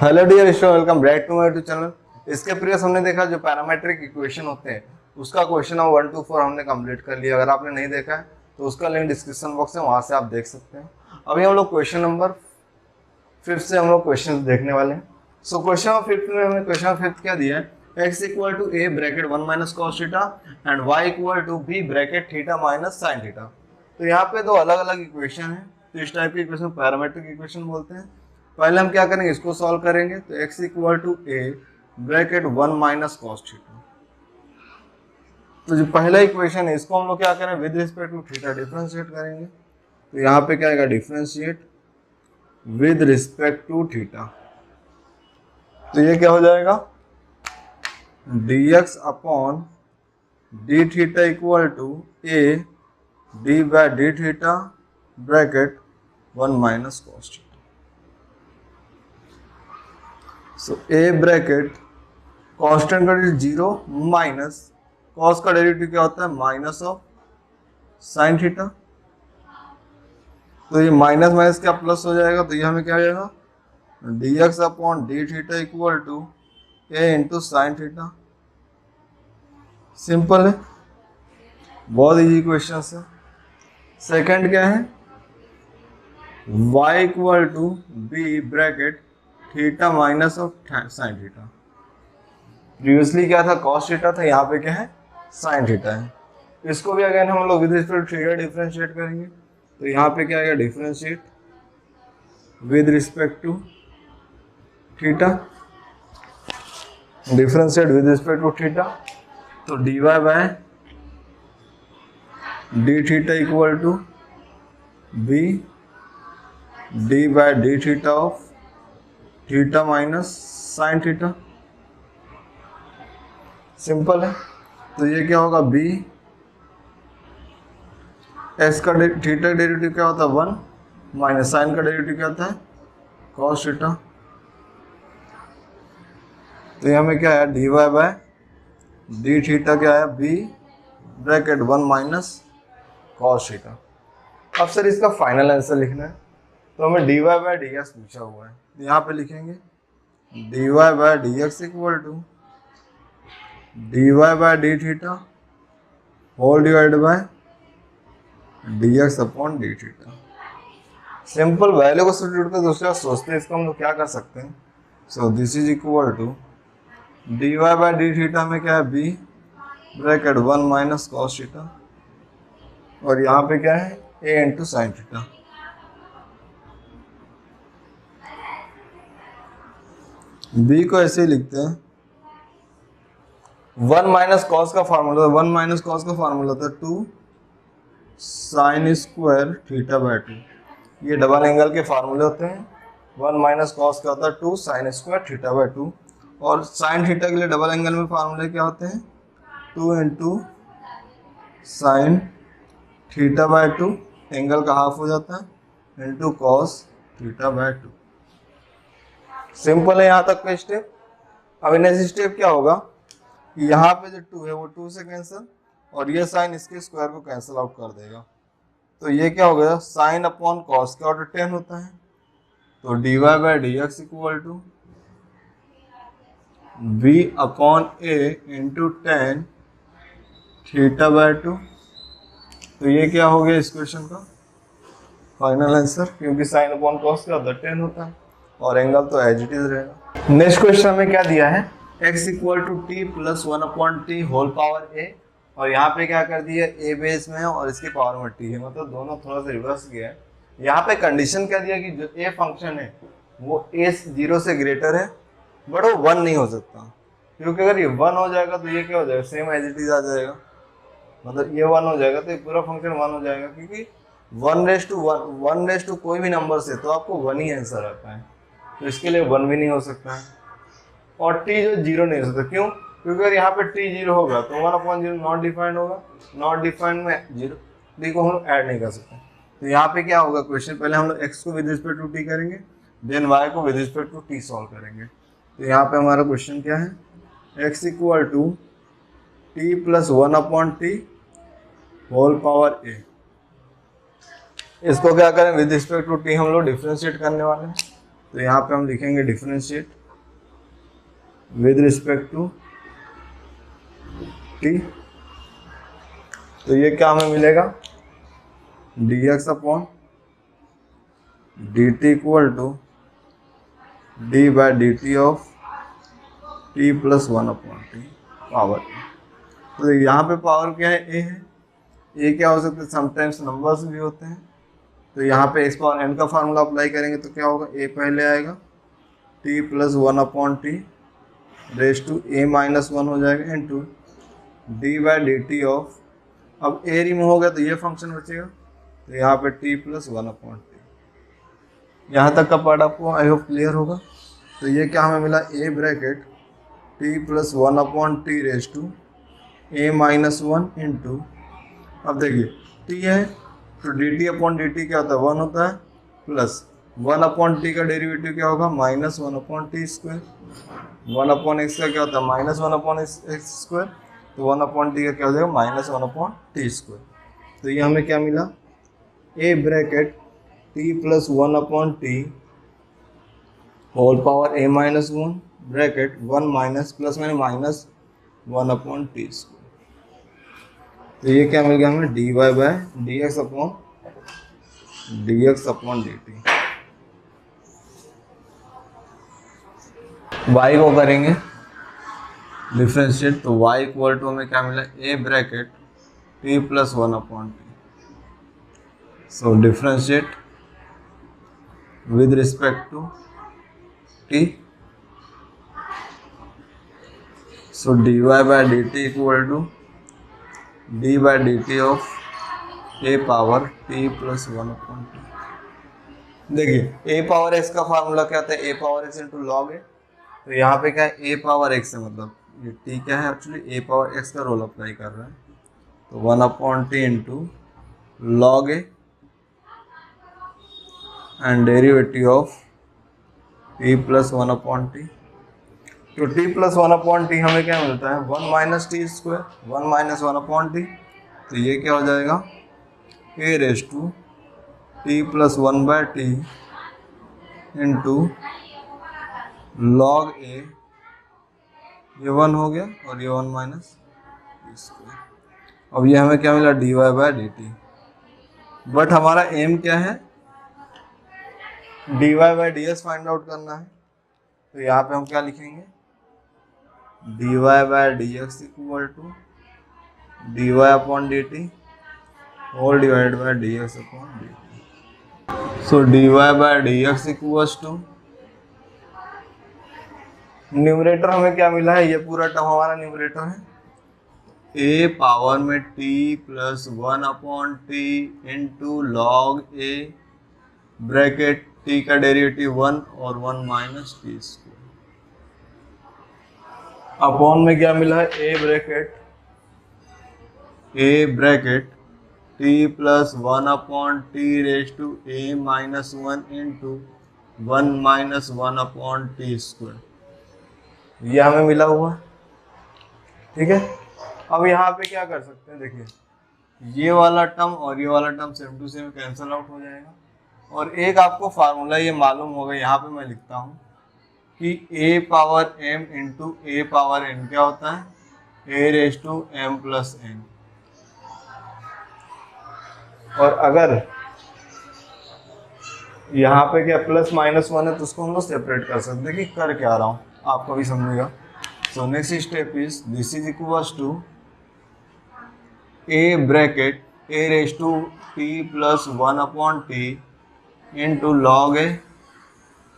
Hello dear student, welcome back to my YouTube channel. इसके previous हमने देखा जो पैरामेट्रिक इक्वेशन होते हैं उसका क्वेश्चन नंबर 1 to 4 हमने कंप्लीट कर लिया। अगर आपने नहीं देखा है तो उसका लिंक डिस्क्रिप्शन बॉक्स है, वहां से आप देख सकते हैं। अभी हम लोग क्वेश्चन नंबर 5 से हम लोग क्वेश्चन देखने वाले हैं। सो क्वेश्चन नंबर 5 में हमें क्वेश्चन नंबर 5 क्या दिया है, x equal to a bracket 1 minus cos theta and y equal to b bracket theta minus sine theta. तो यहाँ पे दो अलग अलग इक्वेशन है, तो इस टाइप की इक्वेशन पैरामेट्रिक इक्वेशन बोलते हैं। पहले हम क्या करेंगे, इसको सॉल्व करेंगे। तो x equal to a bracket 1 minus cos theta. तो जो पहला इक्वेशन है इसको हम लोग क्या करें, with respect to theta differentiate करेंगे। तो यहाँ पे क्या आएगा, differentiate with respect to theta. तो ये क्या हो जाएगा, dx upon d theta equal to a d by d theta bracket 1 minus cos theta. So a bracket constant का डेरिवेटिव 0 माइनस कॉस का डेरिवेटिव क्या होता है, माइनस ऑफ साइन थीटा। तो ये माइनस माइनस क्या प्लस हो जाएगा, तो ये हमें क्या आ जाएगा, dx upon d theta equal to a into sine theta. Simple है, बहुत इजी क्वेश्चन है। सेकंड क्या है, y equal to b bracket theta minus of sine theta. Previously क्या था, कॉस थीटा था, यहाँ पे क्या है, साइन थीटा है। इसको भी अगेन हम लोग with respect to theta differentiate करेंगे। तो यहाँ पे क्या आएगा, differentiate with respect to theta, differentiate with respect to theta. तो dy by d theta equal to b d by d theta of theta minus sine theta. Simple है। तो ये क्या होगा, b s का थीटा का डेरिवेटिव क्या होता है 1 माइनस साइन का डेरिवेटिव क्या होता है cos थीटा। तो ये हमें क्या है, dy बाय डी थीटा क्या है b bracket 1 minus cos theta. अब सर इसका फाइनल आंसर लिखना है, तो हमें dy बाय dx पूछा हुआ है। तो यहाँ पे लिखेंगे dy by dx equal to dy by d theta whole divide by dx upon d theta. Simple, value को सब्स्टिट्यूट कर दूसरा सोचते हैं इसको हम लोग क्या कर सकते हैं। So this is equal to dy by d theta में क्या है, b bracket 1 minus cos theta, और यहाँ पे क्या है, a into sine theta. b को ऐसे ही लिखते हैं, 1 माइनस कॉस का फार्मूला, 1 माइनस कॉस का फार्मूला था 2 साइन स्क्वायर थीटा बाय 2। ये डबल एंगल के फार्मूले होते हैं। 1 माइनस कॉस का होता है 2 साइन स्क्वायर थीटा बाय 2, और साइन थीटा के लिए डबल एंगल में फार्मूले क्या होते हैं, 2 into sine theta by 2, angle का हाफ हो जाता है, into cos theta by 2। Simple है यहाँ तक का स्टेप। अब नेक्स्ट स्टेप क्या होगा, कि यहाँ पे जो 2 है वो 2 से कैंसिल, और ये साइन इसके स्क्वायर को कैंसिल आउट कर देगा। तो ये क्या हो गया, साइन अपॉन कॉस का ऑर्डर 10 होता है। तो dy by dx equal to b upon a into 10 theta by 2। तो ये क्या हो गया इस क्वेश्चन का फाइनल आंसर, क्योंकि साइन अपॉन कॉस का ऑर्डर 10 होता है और एंगल तो एज इट इज रहेगा। नेक्स्ट क्वेश्चन में क्या दिया है, x equal to t plus 1 upon t whole power a, और यहाँ पे क्या कर दिया, a बेस में है और इसकी पावर में t है, मतलब दोनों थोड़ा सा रिवर्स किया है। यहाँ पे कंडीशन क्या दिया कि जो a फंक्शन है वो a 0 से ग्रेटर है, बट वो 1 नहीं हो सकता, क्योंकि अगर ये 1 हो जाएगा तो ये क्या हो जाएगा, सेम एज इट इज आ जाएगा। मतलब ये 1 हो जाएगा तो ये पूरा फंक्शन 1 हो जाएगा, क्योंकि 1 रेस टू कोई भी नंबर से तो आपको 1 ही आंसर आता है। तो इसके लिए 1 भी नहीं हो सकता है, और t जो 0 नहीं हो सकता। क्यों, क्योंकि अगर यहाँ पे t 0 होगा तो 1 अपॉन 0 नॉट डिफाइंड होगा, नॉट डिफाइंड में 0 t को हम लोग ऐड नहीं कर सकते। तो यहाँ पे क्या होगा क्वेश्चन, पहले हम लोग x को विद रिस्पेक्ट टू t करेंगे, देन y को with respect to t solve करेंगे। तो यहाँ पे हमारा क्वेश्चन क्या है, x equal to t plus 1 upon t whole power a। इसको क्या करें, विद रिस्पेक्ट टू टी हम लोग डिफरेंशिएट करने वाले हैं। तो यहाँ पे हम लिखेंगे differentiate with respect to t. तो ये क्या हमें मिलेगा, dx upon dt equal to d by dt of t plus 1 upon t power. तो यहाँ पे पावर क्या है, a है। a क्या हो सकता है, समटाइम्स नंबर्स भी होते हैं। तो यहाँ पे x पावर n का फार्मूला अप्लाई करेंगे तो क्या होगा, a पहले आएगा t plus 1 upon t raise to a minus 1 हो जाएगा into d by d t of, अब a रिमूव हो गया तो ये फंक्शन बचेगा, तो यहाँ पे t प्लस 1 अपॉन टी। यहाँ तक का पार्ट आपको आई होप क्लियर होगा। तो ये क्या हमें मिला, a bracket t plus 1 upon t raise to a minus 1 into, अब देखिए t है तो dt अपॉन dt क्या होता है, 1 होता है, प्लस 1 अपॉन टी का डेरिवेटिव क्या होगा, minus 1 upon t square. 1 upon x का क्या होता है, माइनस 1 अपॉन एक्स स्क्वायर, तो 1 अपॉन टी का क्या हो जाएगा, माइनस 1 अपॉन टी स्क्वायर। तो ये हमें क्या मिला, a bracket t plus 1 upon t whole power a minus 1 bracket 1 minus plus मैंने माइनस 1 अपॉन टी स्क्वायर। तो ये क्या मिल गया हमें, dy by dx upon dt। y को करेंगे डिफ्रेंशिएट, तो y इक्वल टू हमें क्या मिला, a bracket t plus 1 upon t. So differentiate with respect to t, so dy bye dt equal to d by dt of a power t plus 1 upon t. देखिए a power x का formula क्या था, a power x into log a। तो यहाँ पे क्या है, a power x है, मतलब ये t क्या है, एक्चुअली a पावर x का रोल अप्लाई कर रहा है। तो 1 upon t into log a and derivative of t plus 1 upon t. तो t प्लस 1 अपॉन टी हमें क्या मिलता है, 1 minus t square, 1 minus 1 upon t. तो ये क्या हो जाएगा, a raise to t plus 1 by t into log a, ये 1 हो गया और ये 1 माइनस टी स्क्वायर। अब ये हमें क्या मिला, dy बाय dt। बट हमारा एम क्या है, dy बाय ds फाइंड आउट करना है। तो यहाँ पे हम क्या लिखेंगे, dy by dx equal to dy upon dt whole divide by dx upon dt। So dy by dx equals to, numerator हमें क्या मिला है, ये पूरा टर्म हमारा न्यूमरेटर है, a पावर में t plus 1 upon t into log a bracket t का डेरिवेटिव 1 और 1 माइनस टी स्क्वायर अपॉन में क्या मिला है, a bracket t plus 1 upon t raise to a minus 1 into 1 minus 1 upon t square, ये हमें मिला हुआ है। ठीक है, अब यहाँ पे क्या कर सकते हैं, देखिए ये वाला टर्म और ये वाला term same to same cancel out हो जाएगा। और एक आपको फार्मूला ये मालूम होगा, यहाँ पे मैं लिखता हूँ कि a power m into a power n क्या होता है, a raise to m plus n। और अगर यहाँ पे क्या प्लस माइनस 1 है तो उसको हम लोग सेपरेट कर सकते हैं। कि कर क्या रहा हूँ आपको भी समझेगा। So next step is this is equals to a bracket a raise to t plus 1 upon t into log a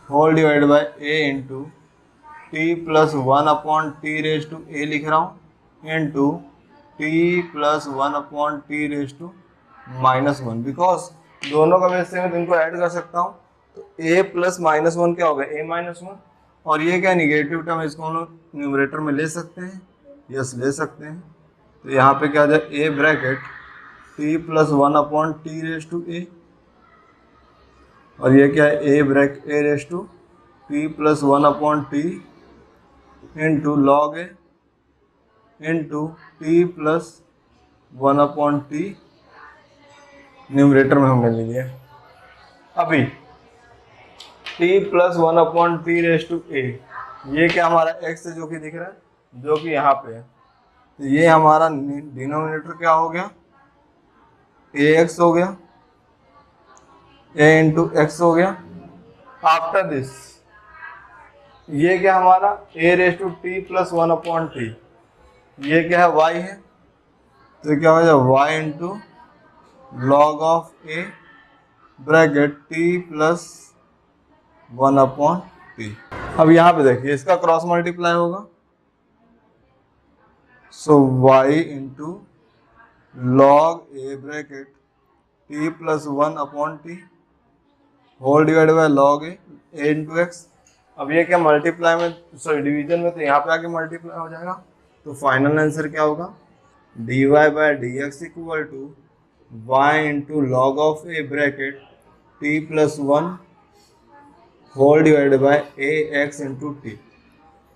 whole divide by a into t plus 1 upon t raise to a लिख रहा हूँ into t plus 1 upon t raise to minus 1, because दोनों का base same है तो इनको add कर सकता हूँ। तो a प्लस माइनस 1 क्या होगा, a माइनस 1, और ये क्या निगेटिव टर्म, इसको हम लोग न्यूमरेटर में ले सकते हैं, यस ले सकते हैं। तो यहाँ पे क्या आ जाए, a bracket t plus 1 upon t raise to a, और ये क्या है, a raise to t plus 1 upon t into log a into t plus 1 upon t, numerator में हमने ले लिया। अभी t plus 1/t raise to a, ये क्या हमारा x है जो कि दिख रहा है, जो कि यहाँ पे है, तो ये हमारा डिनोमिनेटर क्या हो गया, ax हो गया, a इंटू एक्स हो गया। आफ्टर दिस ये क्या हमारा a raise to t plus 1/t, ये क्या है y है, तो क्या हो जाए y into log of a bracket t plus 1/t। अब यहाँ पे देखिए इसका क्रॉस मल्टीप्लाई होगा, so y into log a bracket t plus 1/t whole divide by log a into x. अब ये क्या मल्टीप्लाई में, सॉरी डिवीजन में, तो यहाँ पे आके मल्टीप्लाई हो जाएगा, तो फाइनल आंसर क्या होगा, dy by dx equal to y into log of a bracket t plus 1 whole divide by a x into t,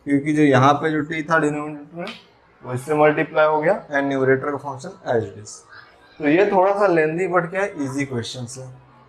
क्योंकि जो यहाँ पे जो t था डिनोमिनेटर में वो इससे मल्टीप्लाई हो गया एंड न्यूमरेटर का फंक्शन एज इट इज। तो ये थोड़ा सा लेंदी बट क्या है, इजी क्वेश्चन है।